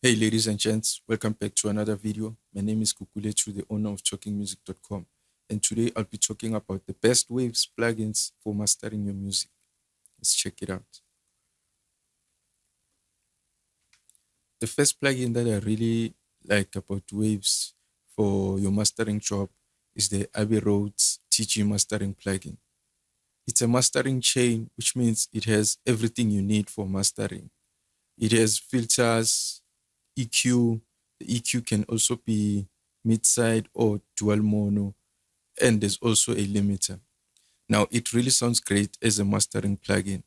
Hey ladies and gents, welcome back to another video. My name is Kukulechu, the owner of talkingmusic.com, and today I'll be talking about the best Waves plugins for mastering your music. Let's check it out. The first plugin that I really like about Waves for your mastering job is the Abbey Roads TG mastering plugin. It's a mastering chain, which means it has everything you need for mastering. It has filters, EQ. The EQ can also be mid-side or dual mono, and there's also a limiter. Now, it really sounds great as a mastering plugin.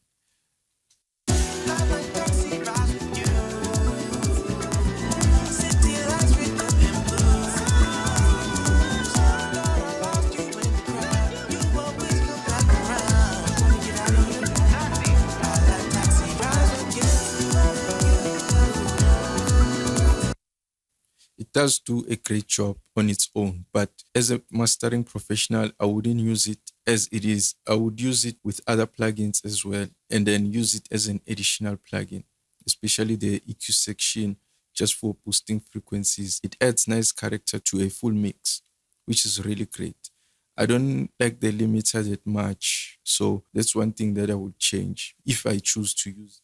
It does do a great job on its own, but as a mastering professional, I wouldn't use it as it is. I would use it with other plugins as well, and then use it as an additional plugin, especially the EQ section just for boosting frequencies. It adds nice character to a full mix, which is really great. I don't like the limiter that much, so that's one thing that I would change if I choose to use it.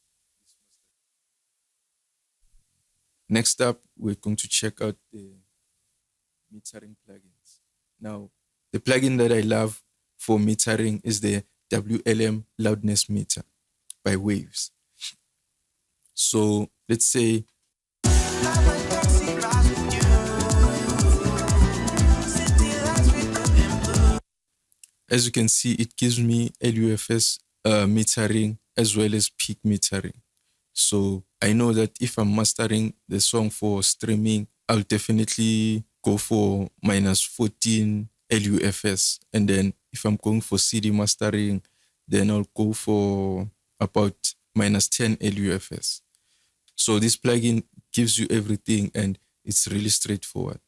Next up, we're going to check out the metering plugins. Now, the plugin that I love for metering is the WLM loudness meter by Waves. So let's say as you can see, it gives me LUFS metering as well as peak metering. So I know that if I'm mastering the song for streaming, I'll definitely go for minus 14 LUFS. And then if I'm going for CD mastering, then I'll go for about minus 10 LUFS. So this plugin gives you everything and it's really straightforward.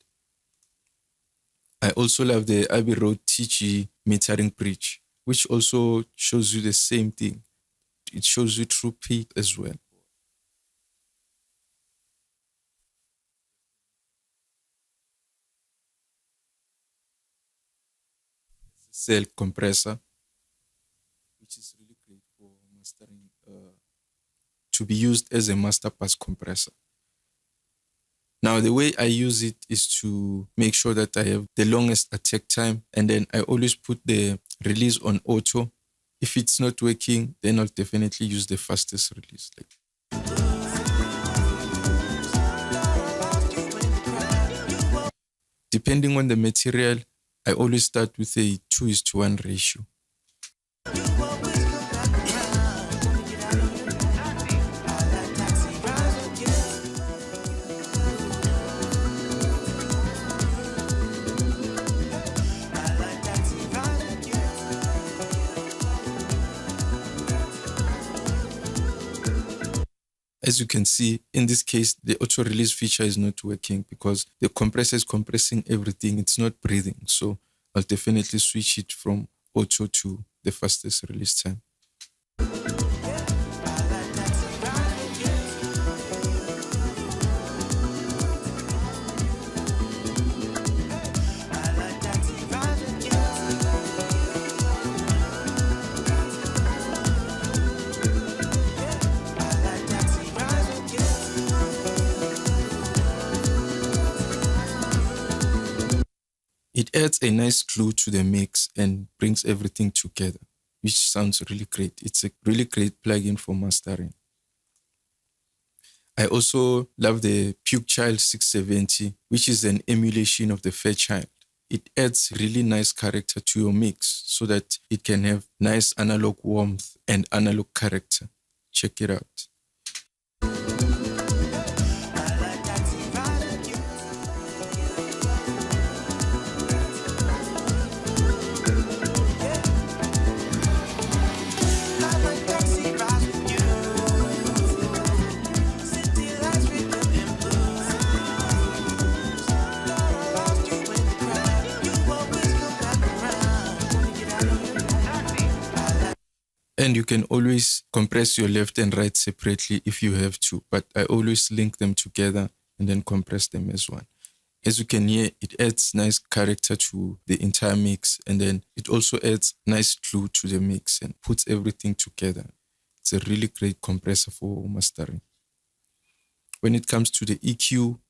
I also love the Abbey Road TG metering bridge, which also shows you the same thing. It shows you true peak as well. Cell compressor, which is really great for mastering, to be used as a master pass compressor. Now, the way I use it is to make sure that I have the longest attack time, and then I always put the release on auto. If it's not working, then I'll definitely use the fastest release. Depending on the material, I always start with a 2:1 ratio. As you can see, in this case, the auto release feature is not working because the compressor is compressing everything. It's not breathing. So I'll definitely switch it from auto to the fastest release time. It adds a nice glue to the mix and brings everything together, which sounds really great. It's a really great plugin for mastering. I also love the Puke Child 670, which is an emulation of the Fairchild. It adds really nice character to your mix so that it can have nice analog warmth and analog character. Check it out. And you can always compress your left and right separately if you have to, but I always link them together and then compress them as one. As you can hear, it adds nice character to the entire mix, and then it also adds nice glue to the mix and puts everything together. It's a really great compressor for mastering. When it comes to the EQ,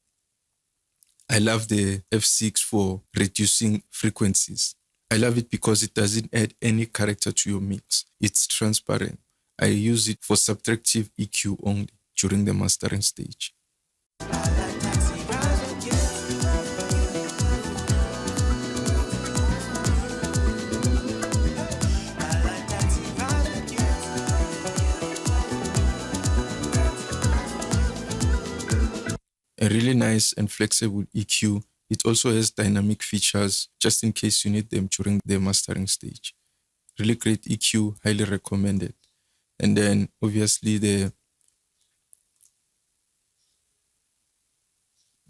I love the F6 for reducing frequencies. I love it because it doesn't add any character to your mix. It's transparent. I use it for subtractive EQ only during the mastering stage. A really nice and flexible EQ. It also has dynamic features just in case you need them during the mastering stage. Really great EQ, highly recommended. And then obviously the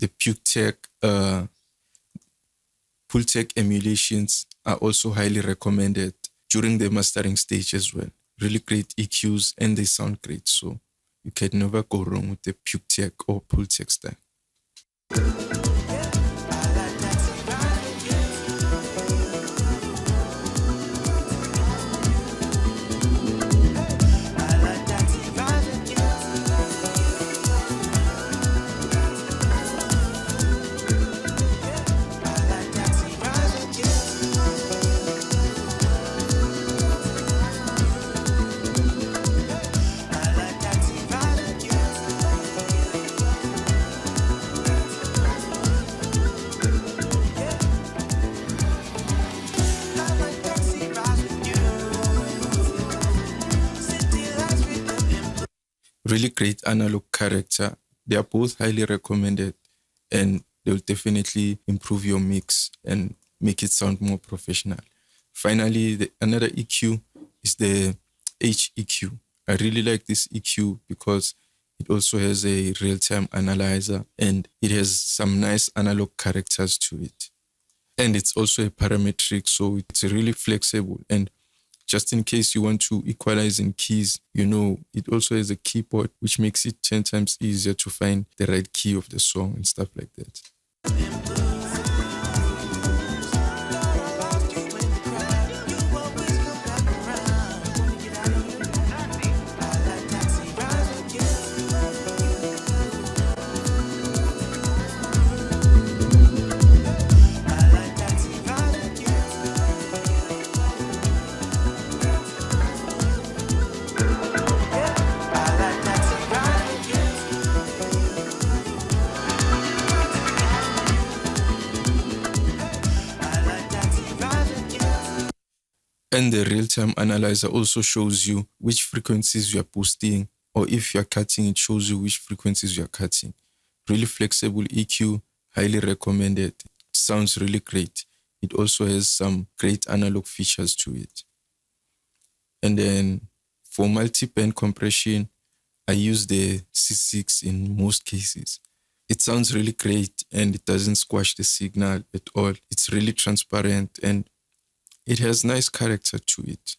PukeTech, Pultec emulations are also highly recommended during the mastering stage as well. Really great EQs and they sound great. So you can never go wrong with the PukeTech or Pultec style. Really great analog character. They are both highly recommended and they'll definitely improve your mix and make it sound more professional. Finally, another EQ is the H EQ. I really like this EQ because it also has a real-time analyzer and it has some nice analog characters to it. And it's also a parametric, so it's really flexible. And just in case you want to equalize in keys, it also has a keyboard, which makes it 10 times easier to find the right key of the song and stuff like that. And the real-time analyzer also shows you which frequencies you are boosting, or if you are cutting, it shows you which frequencies you are cutting. Really flexible EQ, highly recommended. Sounds really great. It also has some great analog features to it. And then for multi-band compression, I use the C6 in most cases. It sounds really great and it doesn't squash the signal at all. It's really transparent and it has nice character to it.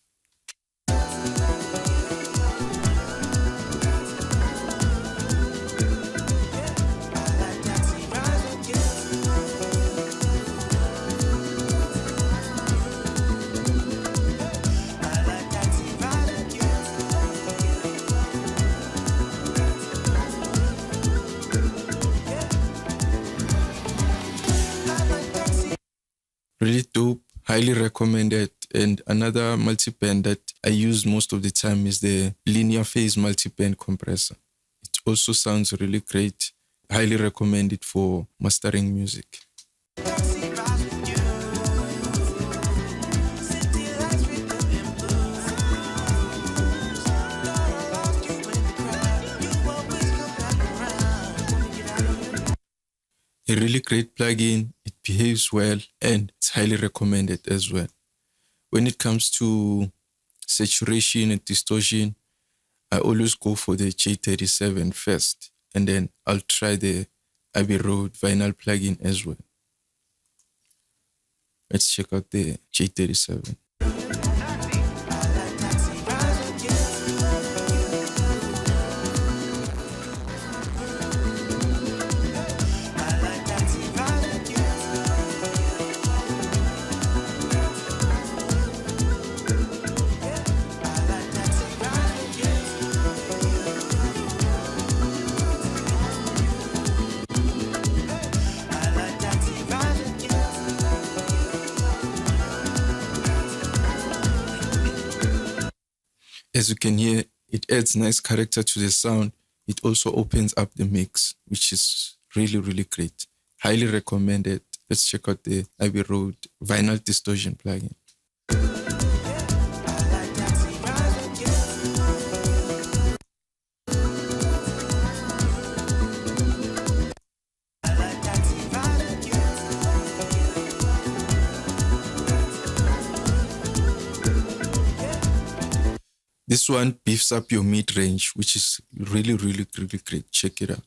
Really dope. Highly recommended. And another multi-band that I use most of the time is the linear phase multi-band compressor. It also sounds really great. Highly recommend it for mastering music. A really great plugin, it behaves well, and it's highly recommended as well. When it comes to saturation and distortion, I always go for the J37 first, and then I'll try the Abbey Road vinyl plugin as well. Let's check out the J37. As you can hear, it adds nice character to the sound. It also opens up the mix, which is really, really great. Highly recommended. Let's check out the Abbey Road vinyl distortion plugin. This one beefs up your mid range, which is really, really, really great. Check it out.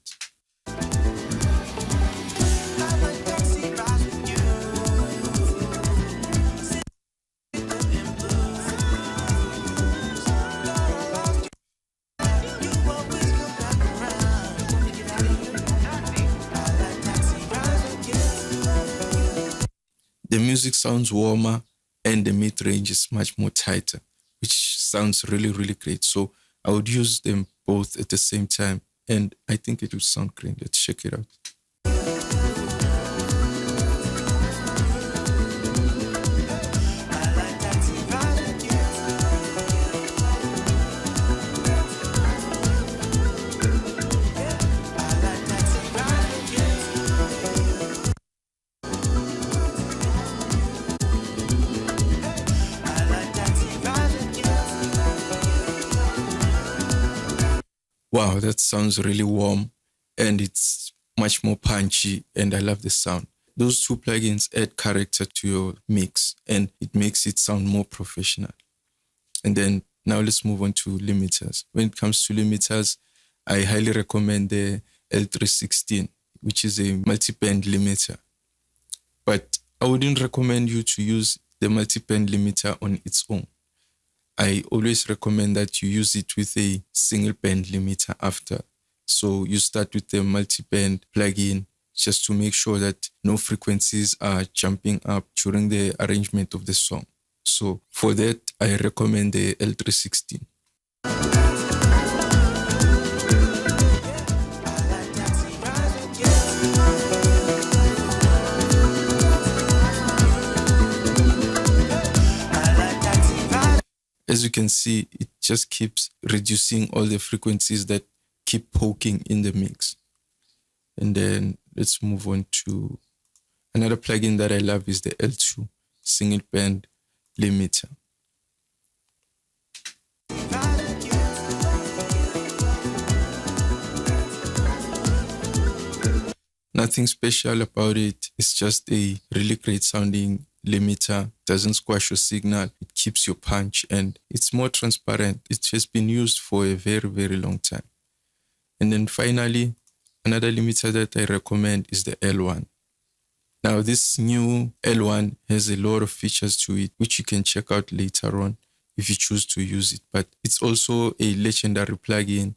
The music sounds warmer and the mid range is much more tighter, which sounds really, really great. So I would use them both at the same time and I think it would sound great. Let's check it out. Wow, that sounds really warm and it's much more punchy and I love the sound. Those two plugins add character to your mix and it makes it sound more professional. And then now let's move on to limiters. When it comes to limiters, I highly recommend the L316, which is a multi-band limiter. But I wouldn't recommend you to use the multi-band limiter on its own. I always recommend that you use it with a single band limiter after. So you start with the multi-band plugin just to make sure that no frequencies are jumping up during the arrangement of the song. So for that, I recommend the L316. As you can see, it just keeps reducing all the frequencies that keep poking in the mix. And then let's move on to another plugin that I love is the L2 single band limiter. Nothing special about it. It's just a really great sounding limiter, doesn't squash your signal, it keeps your punch and it's more transparent. It has been used for a very, very long time. And then finally, another limiter that I recommend is the L1. Now this new L1 has a lot of features to it, which you can check out later on if you choose to use it. But it's also a legendary plugin,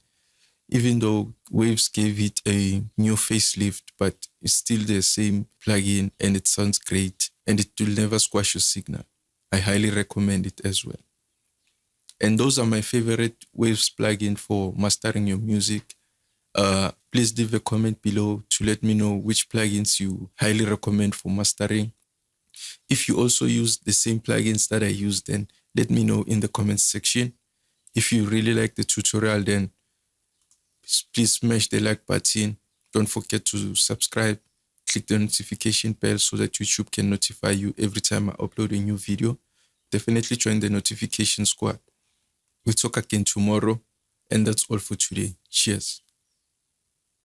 even though Waves gave it a new facelift, but it's still the same plugin and it sounds great and it will never squash your signal. I highly recommend it as well. And those are my favorite Waves plugin for mastering your music. Please leave a comment below to let me know which plugins you highly recommend for mastering. If you also use the same plugins that I use, then let me know in the comments section. If you really like the tutorial, then please smash the like button. Don't forget to subscribe. Click the notification bell so that YouTube can notify you every time I upload a new video. Definitely join the notification squad. We'll talk again tomorrow. And that's all for today. Cheers.